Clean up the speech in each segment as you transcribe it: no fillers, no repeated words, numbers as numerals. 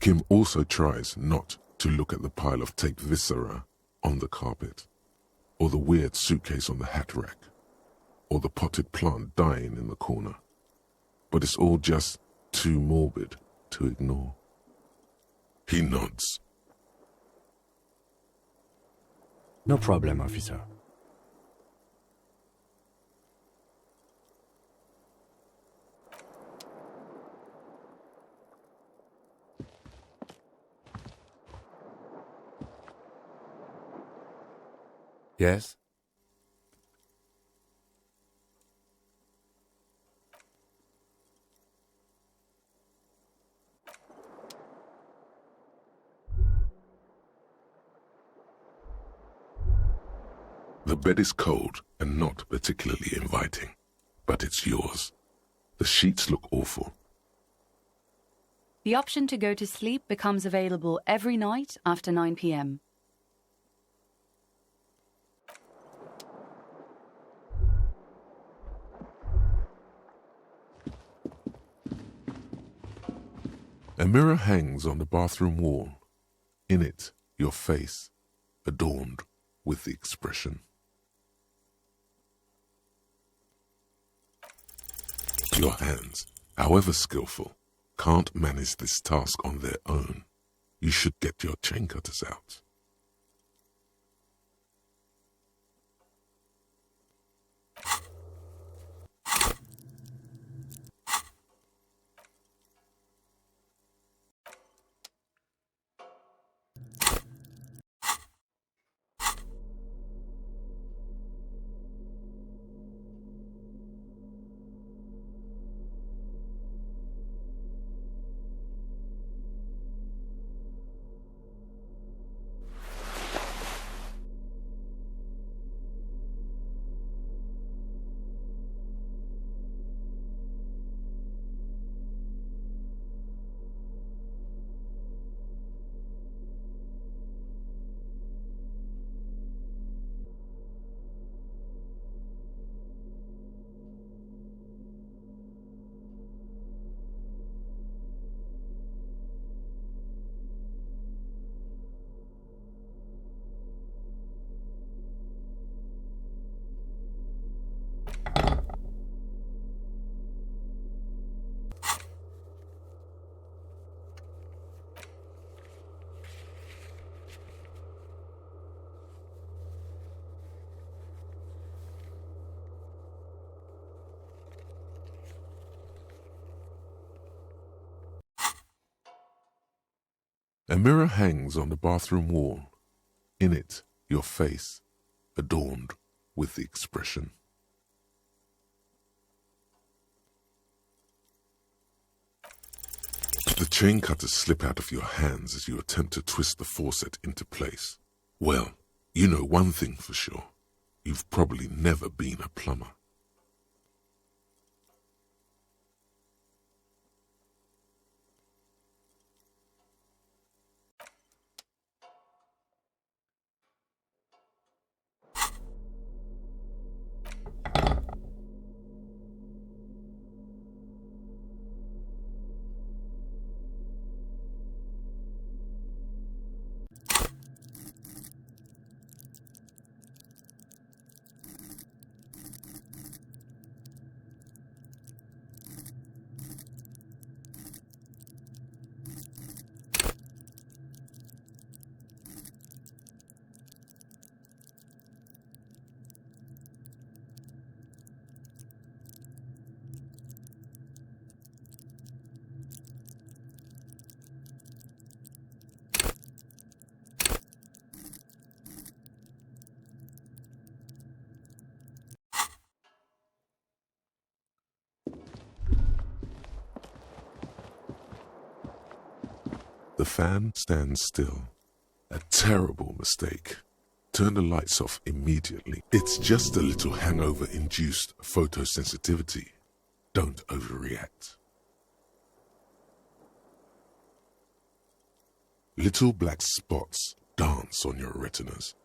Kim also tries not to look at the pile of taped viscera on the carpet, or the weird suitcase on the hat rack, or the potted plant dying in the corner. But it's all just too morbid to ignore. He nods. No problem, officer. Yes? The bed is cold and not particularly inviting, but it's yours. The sheets look awful. The option to go to sleep becomes available every night after 9 p.m. A mirror hangs on the bathroom wall. In it, your face, adorned with the expression. Your hands, however skillful, can't manage this task on their own. You should get your chain cutters out. A mirror hangs on the bathroom wall. In it, your face, adorned with the expression. The chain cutters slip out of your hands as you attempt to twist the faucet into place. Well, you know one thing for sure. You've probably never been a plumber. The fan stands still. A terrible mistake. Turn the lights off immediately. It's just a little hangover-induced photosensitivity. Don't overreact. Little black spots dance on your retinas.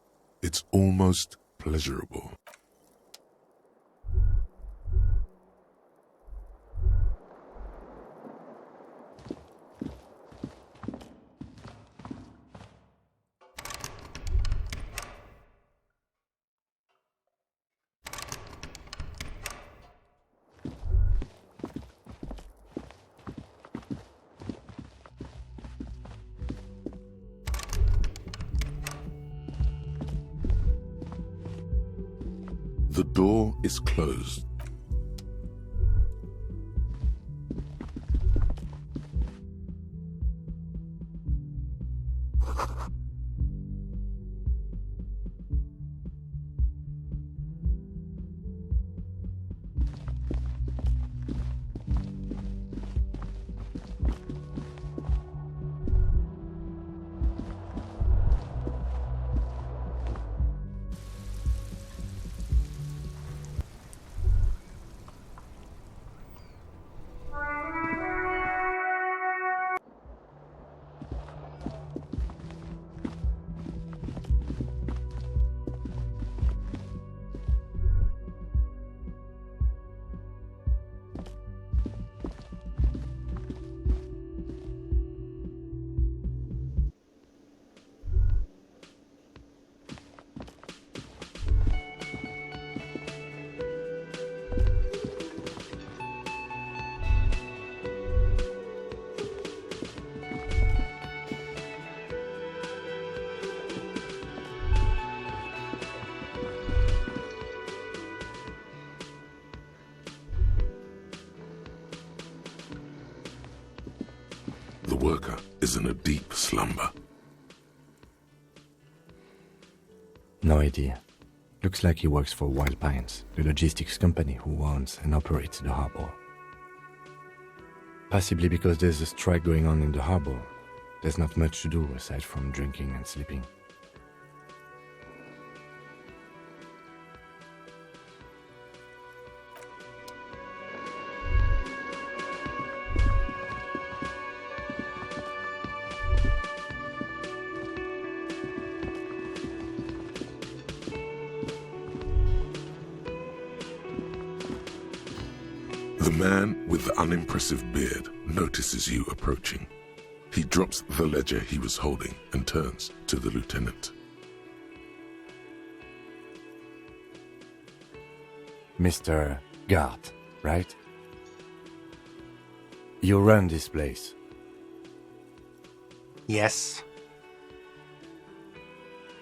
It's almost pleasurable. The door is closed. The worker is in a deep slumber. No idea. Looks like he works for Wild Pines, the logistics company who owns and operates the harbor. Possibly because there's a strike going on in the harbor, there's not much to do aside from drinking and sleeping. The man with the unimpressive beard notices you approaching. He drops the ledger he was holding and turns to the lieutenant. Mr. Gart, right? You run this place. Yes.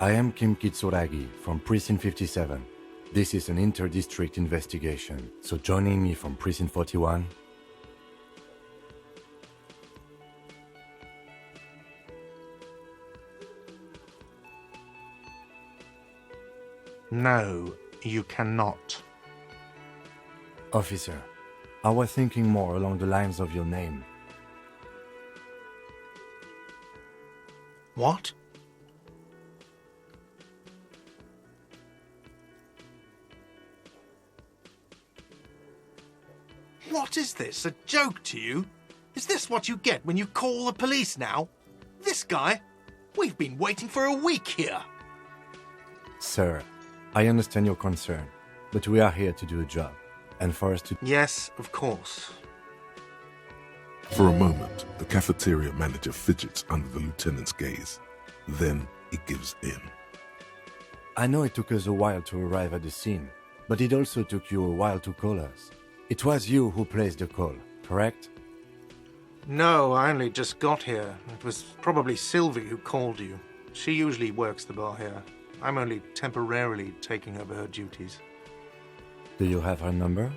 I am Kim Kitsuragi from Precinct 57. This is an inter-district investigation, so joining me from Precinct 41... No, you cannot. Officer, I was thinking more along the lines of your name. What? What is this? A joke to you? Is this what you get when you call the police now? This guy? We've been waiting for a week here. Sir, I understand your concern, but we are here to do a job, and for us to... Yes, of course. For a moment, the cafeteria manager fidgets under the lieutenant's gaze. Then he gives in. I know it took us a while to arrive at the scene, but it also took you a while to call us. It was you who placed the call, correct? No, I only just got here. It was probably Sylvie who called you. She usually works the bar here. I'm only temporarily taking over her duties. Do you have her number?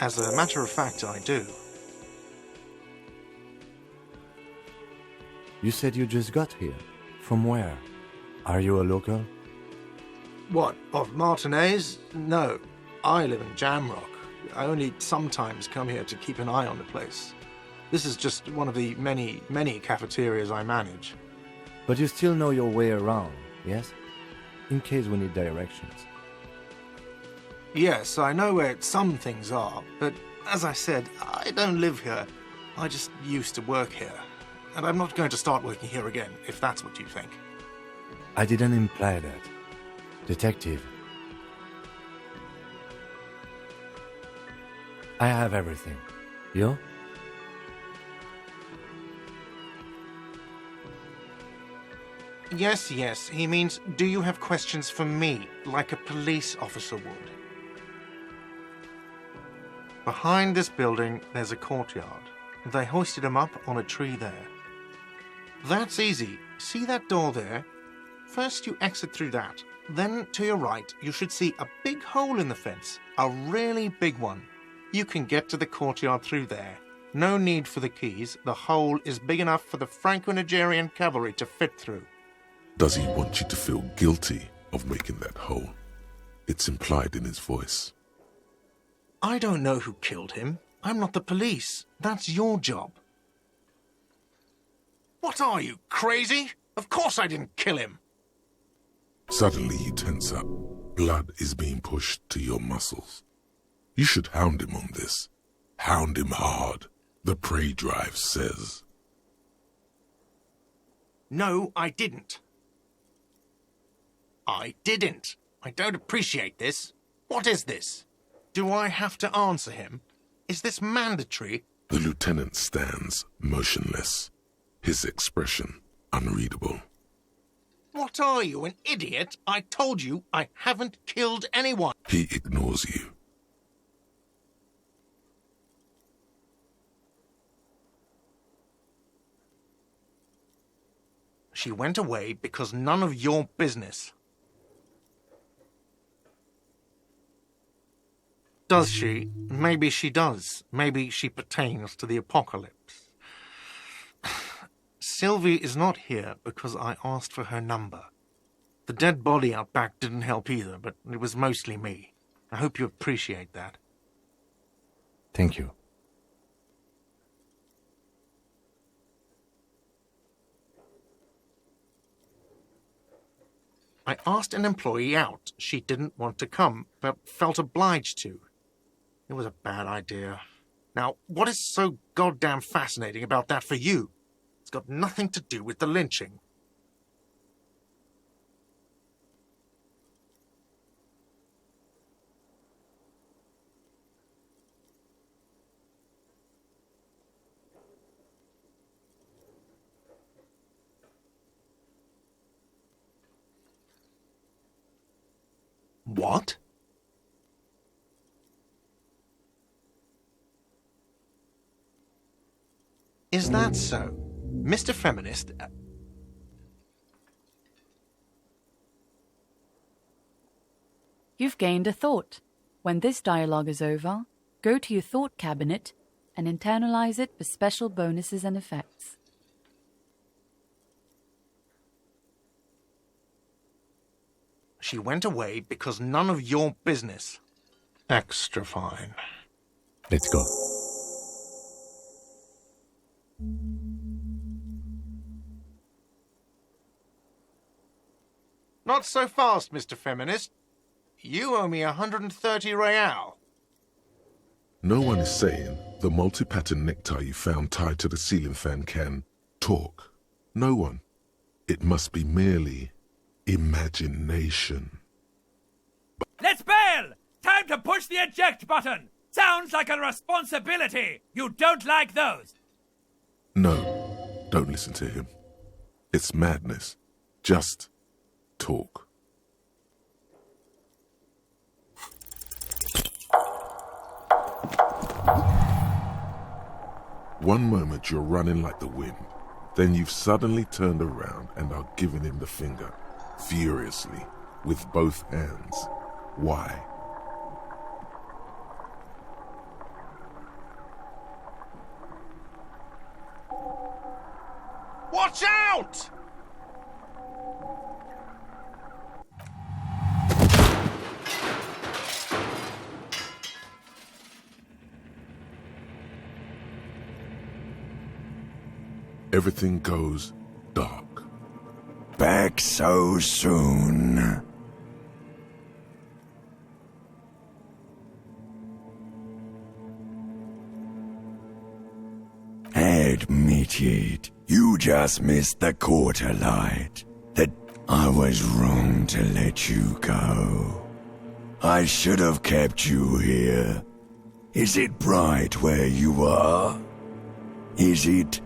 As a matter of fact, I do. You said you just got here. From where? Are you a local? What, of Martinez? No. I live in Jamrock. I only sometimes come here to keep an eye on the place. This is just one of the many, many cafeterias I manage. But you still know your way around, yes? In case we need directions. Yes, I know where some things are, but as I said, I don't live here. I just used to work here. And I'm not going to start working here again, if that's what you think. I didn't imply that. Detective. I have everything. You? Yes, he means, do you have questions for me, like a police officer would? Behind this building, there's a courtyard. They hoisted him up on a tree there. That's easy. See that door there? First you exit through that. Then to your right, you should see a big hole in the fence. A really big one. You can get to the courtyard through there. No need for the keys. The hole is big enough for the Franco-Nigerian cavalry to fit through. Does he want you to feel guilty of making that hole? It's implied in his voice. I don't know who killed him. I'm not the police. That's your job. What are you, crazy? Of course I didn't kill him. Suddenly you tense up. Blood is being pushed to your muscles. You should hound him on this. Hound him hard, the prey drive says. No, I didn't. I didn't. I don't appreciate this. What is this? Do I have to answer him? Is this mandatory? The lieutenant stands motionless, his expression unreadable. What are you, an idiot? I told you I haven't killed anyone. He ignores you. She went away because none of your business. Does she? Maybe she does. Maybe she pertains to the apocalypse. Sylvie is not here because I asked for her number. The dead body out back didn't help either, but it was mostly me. I hope you appreciate that. Thank you. I asked an employee out. She didn't want to come, but felt obliged to. It was a bad idea. Now, what is so goddamn fascinating about that for you? It's got nothing to do with the lynching. What? Is that so? Mr. Feminist... You've gained a thought. When this dialogue is over, go to your thought cabinet and internalize it with special bonuses and effects. She went away because none of your business. Extra fine. Let's go. Not so fast, Mr. Feminist. You owe me 130 real. No one is saying the multi-pattern necktie you found tied to the ceiling fan can talk. No one. It must be merely imagination. Let's bail! Time to push the eject button! Sounds like a responsibility! You don't like those! No, don't listen to him. It's madness. Just talk. One moment you're running like the wind. Then you've suddenly turned around and are giving him the finger, furiously, with both hands. Why? Watch out! Everything goes dark. Back so soon? Admit it, you just missed the quarter light. That I was wrong to let you go. I should have kept you here. Is it bright where you are? Is it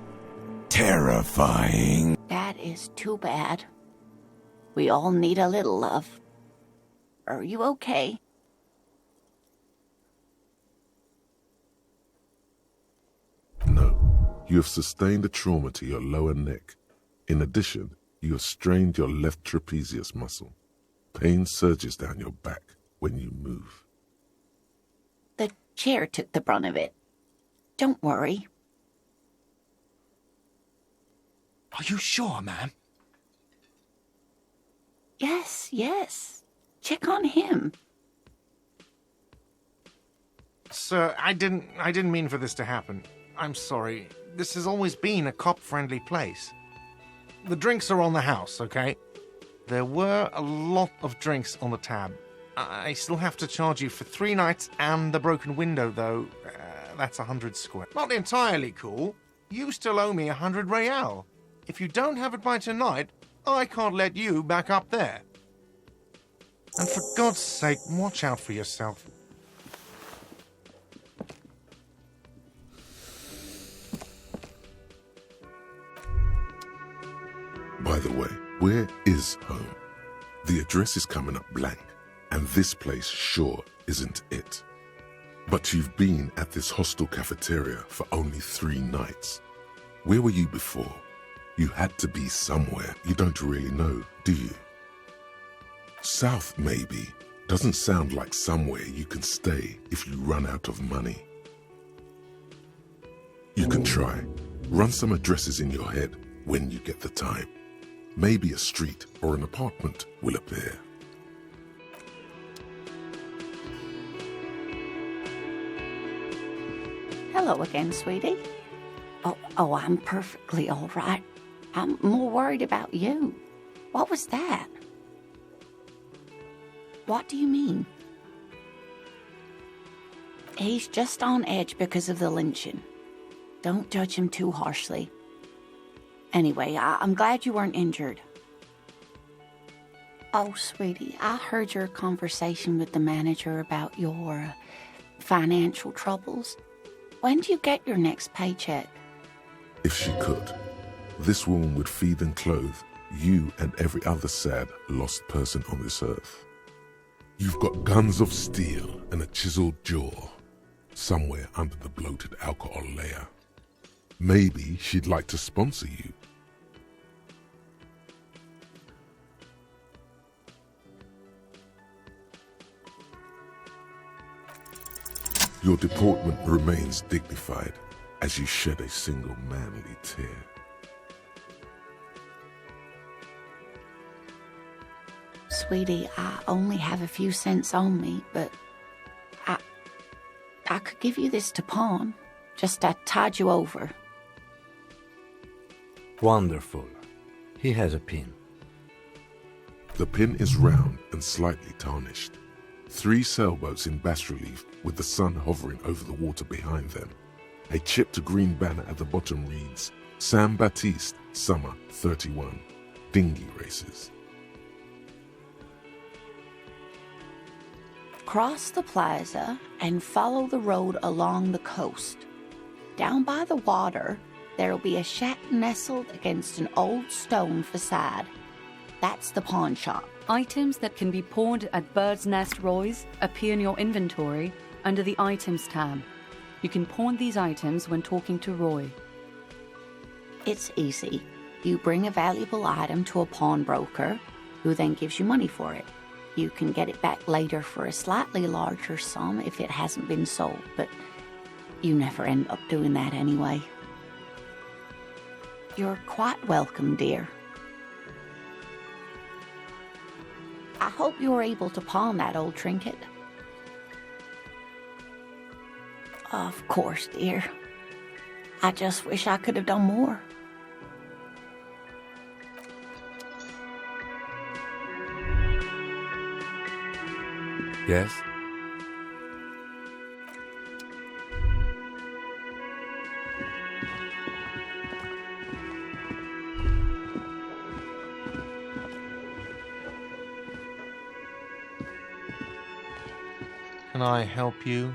terrifying? That is too bad. We all need a little love. Are you okay? No, you have sustained a trauma to your lower neck. In addition, you have strained your left trapezius muscle. Pain surges down your back when you move. The chair took the brunt of it. Don't worry. Are you sure, ma'am? Yes. Check on him. Sir, I didn't mean for this to happen. I'm sorry. This has always been a cop-friendly place. The drinks are on the house, okay? There were a lot of drinks on the tab. I still have to charge you for 3 nights and the broken window, though. That's 100 square. Not entirely cool. You still owe me 100 real. If you don't have it by tonight, I can't let you back up there. And for God's sake, watch out for yourself. By the way, where is home? The address is coming up blank, and this place sure isn't it. But you've been at this hostel cafeteria for only 3 nights. Where were you before? You had to be somewhere you don't really know, do you? South, maybe. Doesn't sound like somewhere you can stay if you run out of money. You can try. Run some addresses in your head when you get the time. Maybe a street or an apartment will appear. Hello again, sweetie. Oh, I'm perfectly all right. I'm more worried about you. What was that? What do you mean? He's just on edge because of the lynching. Don't judge him too harshly. Anyway, I'm glad you weren't injured. Oh, sweetie, I heard your conversation with the manager about your financial troubles. When do you get your next paycheck? If she could, this woman would feed and clothe you and every other sad, lost person on this earth. You've got guns of steel and a chiseled jaw somewhere under the bloated alcohol layer. Maybe she'd like to sponsor you. Your deportment remains dignified as you shed a single manly tear. Sweetie, I only have a few cents on me, but I could give you this to pawn. Just to tide you over. Wonderful. He has a pin. The pin is round and slightly tarnished. 3 sailboats in bas-relief with the sun hovering over the water behind them. A chipped green banner at the bottom reads, San Baptiste, Summer 31, Dinghy Races. Cross the plaza and follow the road along the coast. Down by the water, there'll be a shack nestled against an old stone facade. That's the pawn shop. Items that can be pawned at Bird's Nest Roy's appear in your inventory under the Items tab. You can pawn these items when talking to Roy. It's easy. You bring a valuable item to a pawnbroker, who then gives you money for it. You can get it back later for a slightly larger sum if it hasn't been sold, but you never end up doing that anyway. You're quite welcome, dear. I hope you're able to pawn that old trinket. Of course, dear. I just wish I could have done more. Yes? Can I help you?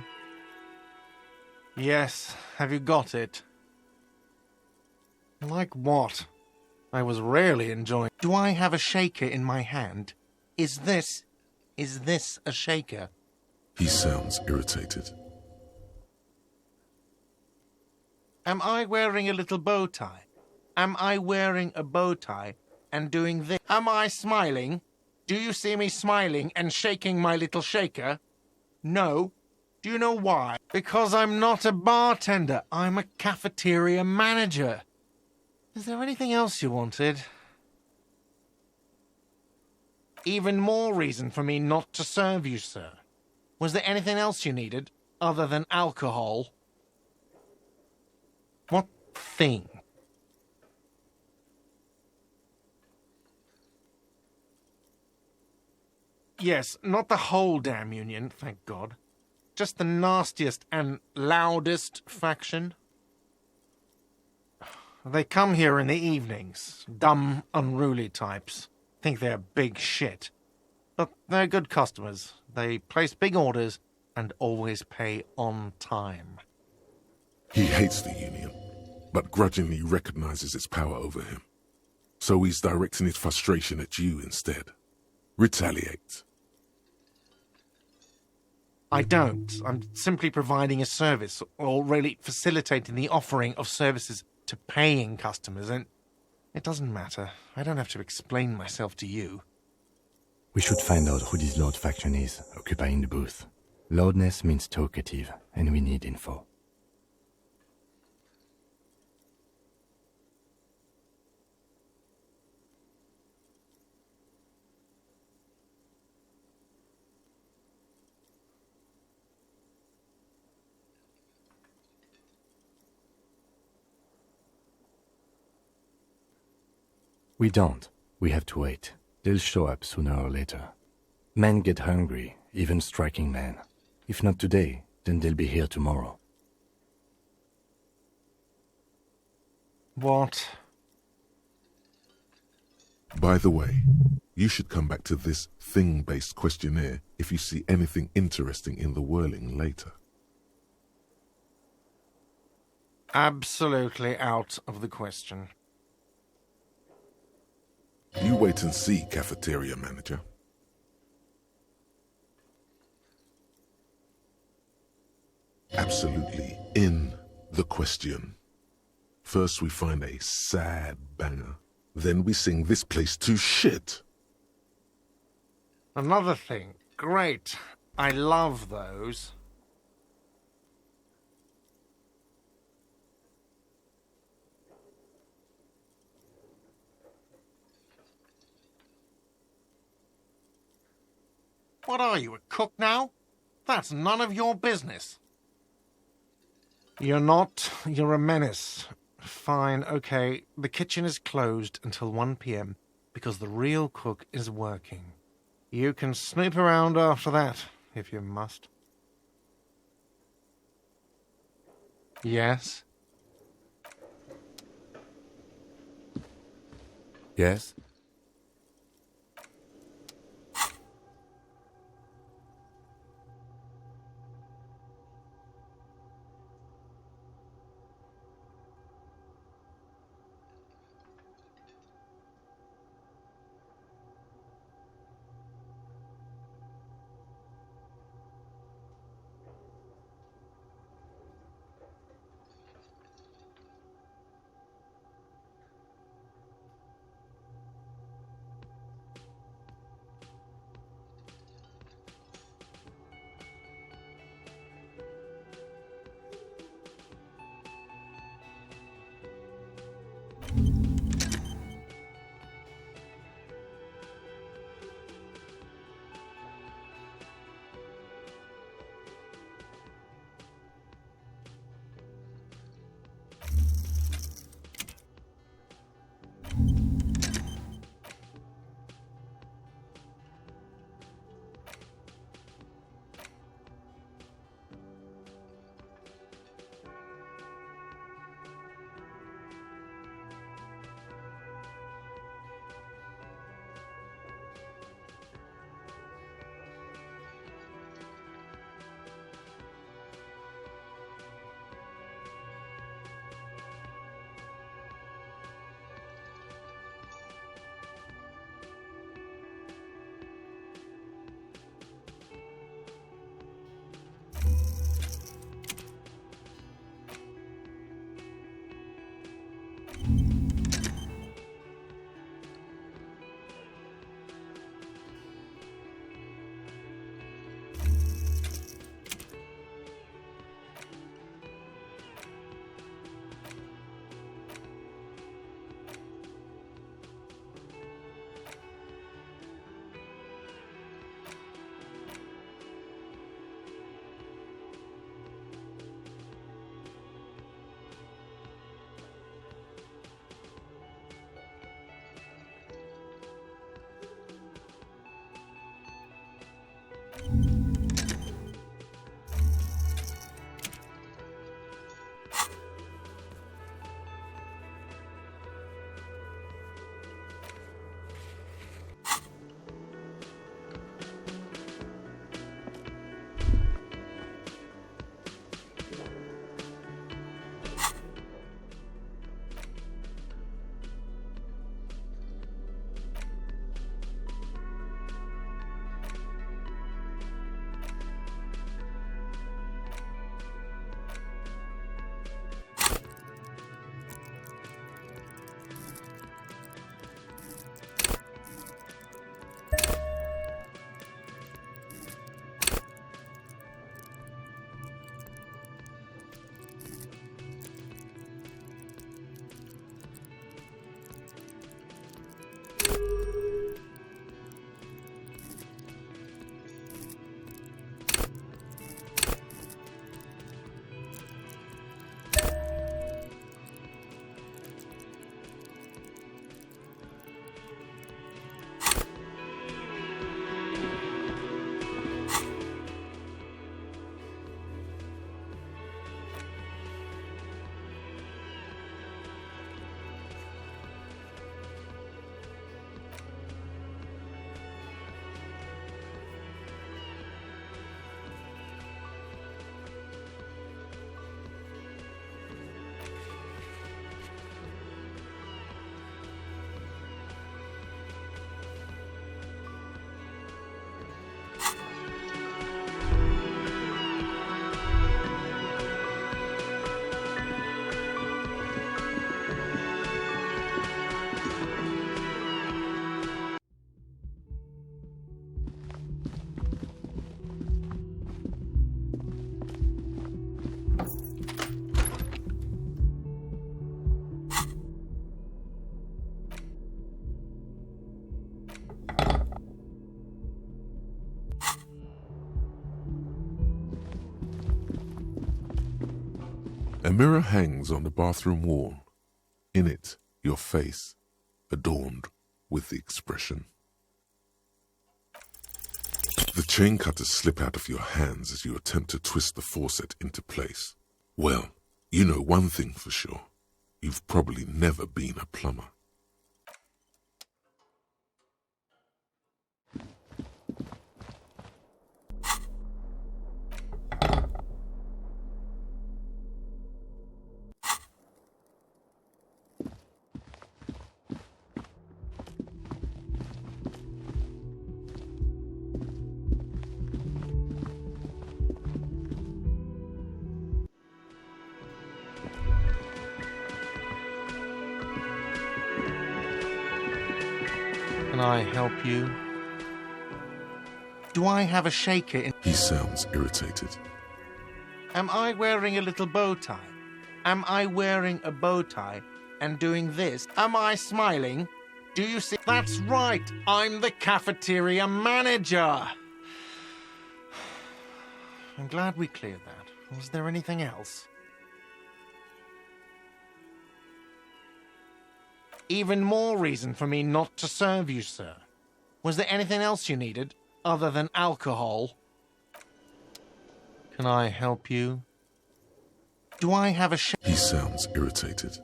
Yes, have you got it? Like what? I was rarely enjoying... Do I have a shaker in my hand? Is this a shaker? He sounds irritated. Am I wearing a little bow tie? Am I wearing a bow tie and doing this? Am I smiling? Do you see me smiling and shaking my little shaker? No. Do you know why? Because I'm not a bartender. I'm a cafeteria manager. Is there anything else you wanted? Even more reason for me not to serve you, sir. Was there anything else you needed other than alcohol? What thing? Yes, not the whole damn union, thank God. Just the nastiest and loudest faction. They come here in the evenings. Dumb, unruly types. Think they're big shit. But they're good customers. They place big orders and always pay on time. He hates the union, but grudgingly recognizes its power over him. So he's directing his frustration at you instead. Retaliate. I don't. I'm simply providing a service, or really facilitating the offering of services to paying customers, and it doesn't matter. I don't have to explain myself to you. We should find out who this Lord faction is, occupying the booth. Loudness means talkative, and we need info. We don't. We have to wait. They'll show up sooner or later. Men get hungry, even striking men. If not today, then they'll be here tomorrow. What? By the way, you should come back to this thing-based questionnaire if you see anything interesting in the whirling later. Absolutely out of the question. You wait and see, cafeteria manager. Absolutely in the question. First we find a sad banger, then we sing this place to shit. Another thing. Great. I love those. What are you, a cook now? That's none of your business. You're not. You're a menace. Fine, okay. The kitchen is closed until 1 p.m. because the real cook is working. You can snoop around after that, if you must. Yes? Yes? A mirror hangs on the bathroom wall. In it, your face, adorned with the expression. The chain cutters slip out of your hands as you attempt to twist the faucet into place. Well, you know one thing for sure. You've probably never been a plumber. Can I help you? Do I have a shaker in... He sounds irritated. Am I wearing a little bow tie? Am I wearing a bow tie and doing this? Am I smiling? Do you see? That's right, I'm the cafeteria manager. I'm glad we cleared that. Was there anything else? Even more reason for me not to serve you, sir. Was there anything else you needed, other than alcohol? Can I help you? Do I have a He sounds irritated.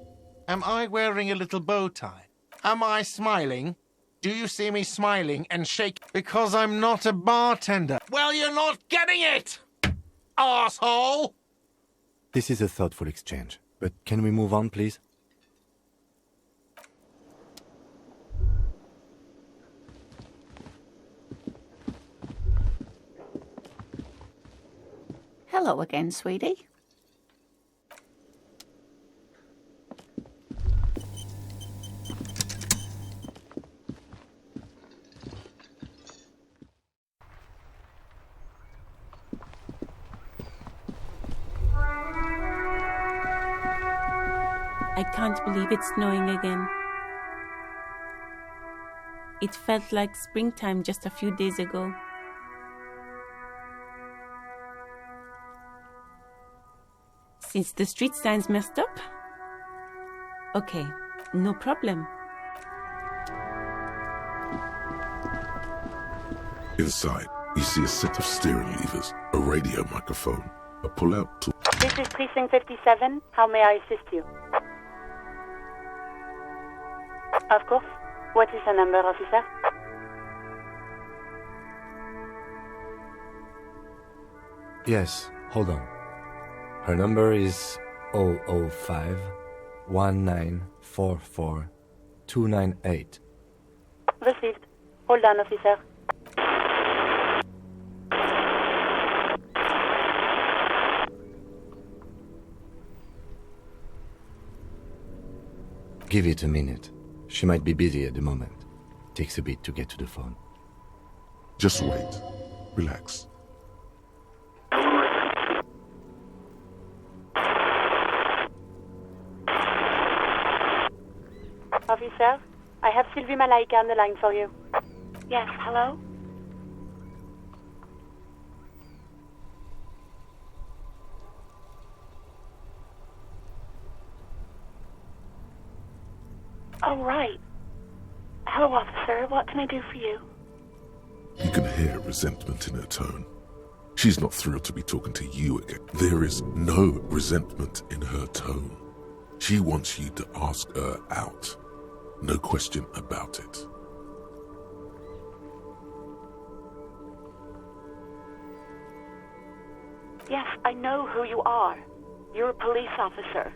Am I wearing a little bow tie? Am I smiling? Do you see me smiling and shake? Because I'm not a bartender. Well, you're not getting it, arsehole! This is a thoughtful exchange, but can we move on, please? Hello again, sweetie. I can't believe it's snowing again. It felt like springtime just a few days ago. Since the street signs messed up? Okay, no problem. Inside, You see a set of steering levers, a radio microphone, a pull-out tool. This is Precinct 57. How may I assist you? Of course. What is the number, officer? Yes, hold on. Her number is 005 1944 298. Received. Hold on, officer. Give it a minute. She might be busy at the moment. Takes a bit to get to the phone. Just wait. Relax. Officer, I have Sylvie Malaika on the line for you. Yes, hello? Oh, right. Hello, officer. What can I do for you? You can hear resentment in her tone. She's not thrilled to be talking to you again. There is no resentment in her tone. She wants you to ask her out. No question about it. Yes, I know who you are. You're a police officer.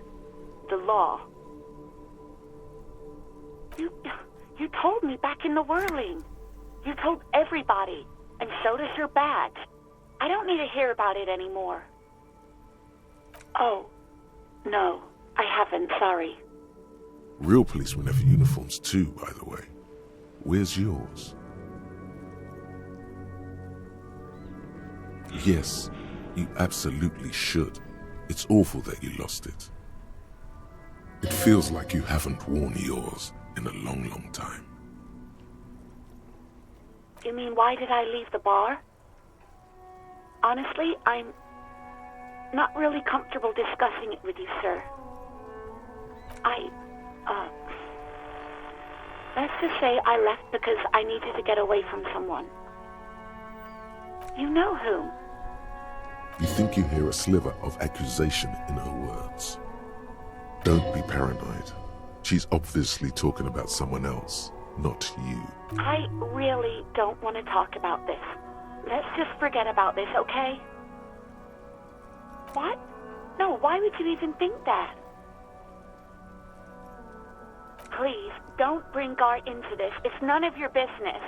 The law. You told me back in the whirling. You told everybody, and so does your badge. I don't need to hear about it anymore. Oh, no, I haven't, sorry. Real policemen have uniforms too, by the way. Where's yours? Yes, you absolutely should. It's awful that you lost it. It feels like you haven't worn yours in a long, long time. You mean, why did I leave the bar? Honestly, I'm not really comfortable discussing it with you, sir. Let's just say I left because I needed to get away from someone. You know whom. You think you hear a sliver of accusation in her words. Don't be paranoid. She's obviously talking about someone else, not you. I really don't want to talk about this. Let's just forget about this, okay? What? No, why would you even think that? Please, don't bring Gar into this. It's none of your business.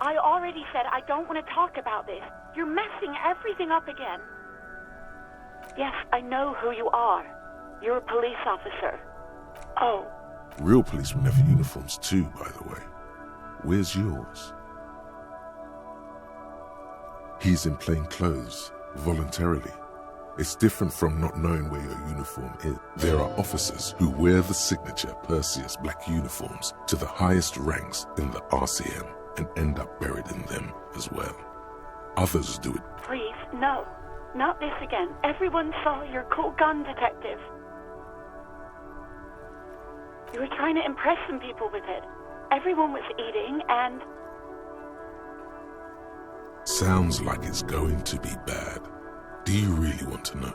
I already said I don't want to talk about this. You're messing everything up again. Yes, I know who you are. You're a police officer. Oh. Real policemen have uniforms too, by the way. Where's yours? He's in plain clothes, voluntarily. It's different from not knowing where your uniform is. There are officers who wear the signature Perseus black uniforms to the highest ranks in the RCM and end up buried in them as well. Others do it. Please, no. Not this again. Everyone saw your cool gun detective. You were trying to impress some people with it. Everyone was eating and... Sounds like it's going to be bad. Do you really want to know?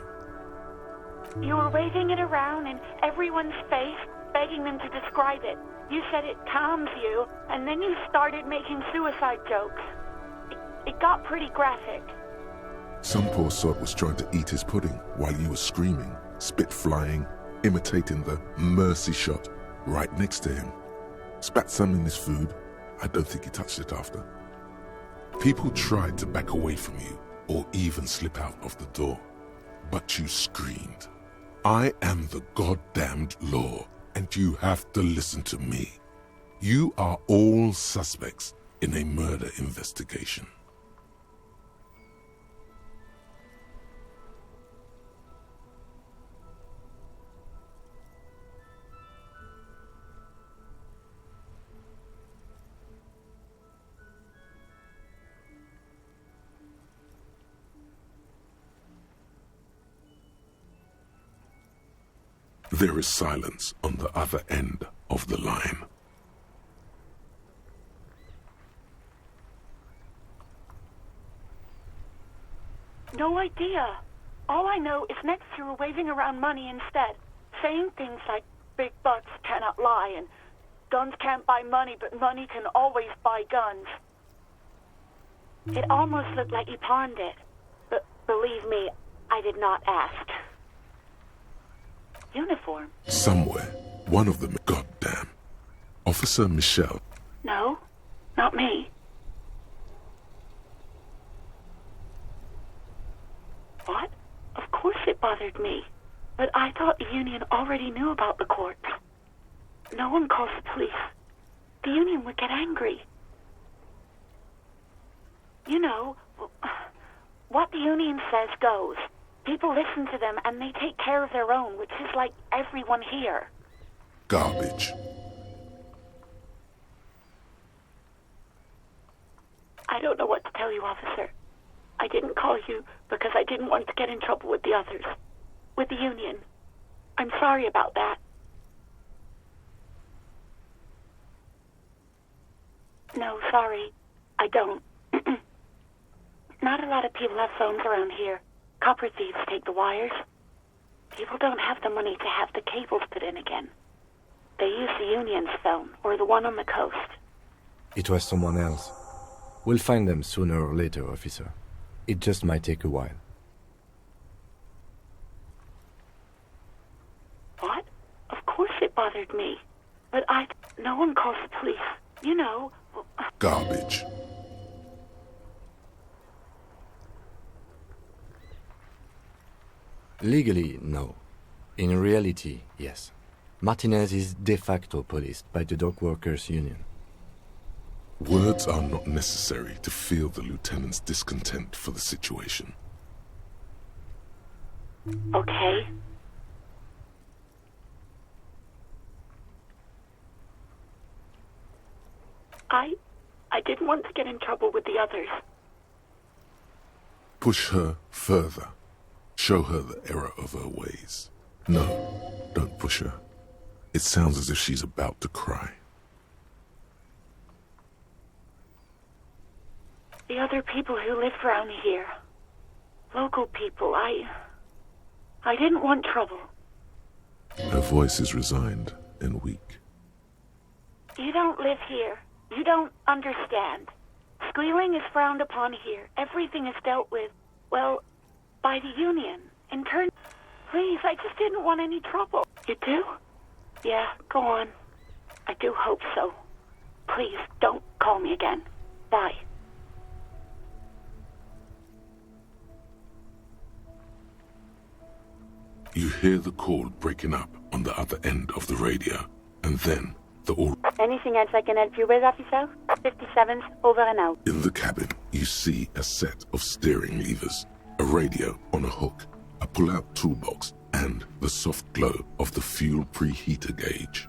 You were waving it around in everyone's face, begging them to describe it. You said it calms you, and then you started making suicide jokes. It got pretty graphic. Some poor sod was trying to eat his pudding while you were screaming, spit flying, imitating the mercy shot right next to him. Spat some in his food. I don't think he touched it after. People tried to back away from you or even slip out of the door, but you screamed. I am the goddamned law, and you have to listen to me. You are all suspects in a murder investigation. There is silence on the other end of the line. no idea. All I know is next you were waving around money instead, saying things like big butts cannot lie and guns can't buy money, but money can always buy guns. It almost looked like you pawned it. But believe me, I did not ask. Uniform? Somewhere, one of them, goddamn. Officer Michelle. No, not me. What? Of course it bothered me. But I thought the union already knew about the court. No one calls the police. The union would get angry. You know, what the union says goes. People listen to them and they take care of their own, which is like everyone here. Garbage. I don't know what to tell you, officer. I didn't call you because I didn't want to get in trouble with the others. With the union. I'm sorry about that. No, sorry. I don't. Not a lot of people have phones around here. Copper thieves take the wires. People don't have the money to have the cables put in again. They use the union's phone, or the one on the coast. It was someone else. We'll find them sooner or later, officer. It just might take a while. What? Of course it bothered me. But no one calls the police. You know... Garbage. Legally, no. In reality, yes. Martinez is de facto policed by the dock workers' union. Words are not necessary to feel the lieutenant's discontent for the situation. Okay. I didn't want to get in trouble with the others. Push her further. Show her the error of her ways. No, don't push her. It sounds as if she's about to cry. The other people who lived around here. Local people, I didn't want trouble. Her voice is resigned and weak. You don't live here. You don't understand. Squealing is frowned upon here. Everything is dealt with, well, by the union. In turn, please, I just didn't want any trouble. You do? Yeah, go on. I do hope so. Please, don't call me again. Bye. You hear the call breaking up on the other end of the radio, and then the all... Anything else I can help you with, officer? 57's over and out. In the cabin, you see a set of steering levers, a radio on a hook, a pull-out toolbox, and the soft glow of the fuel preheater gauge.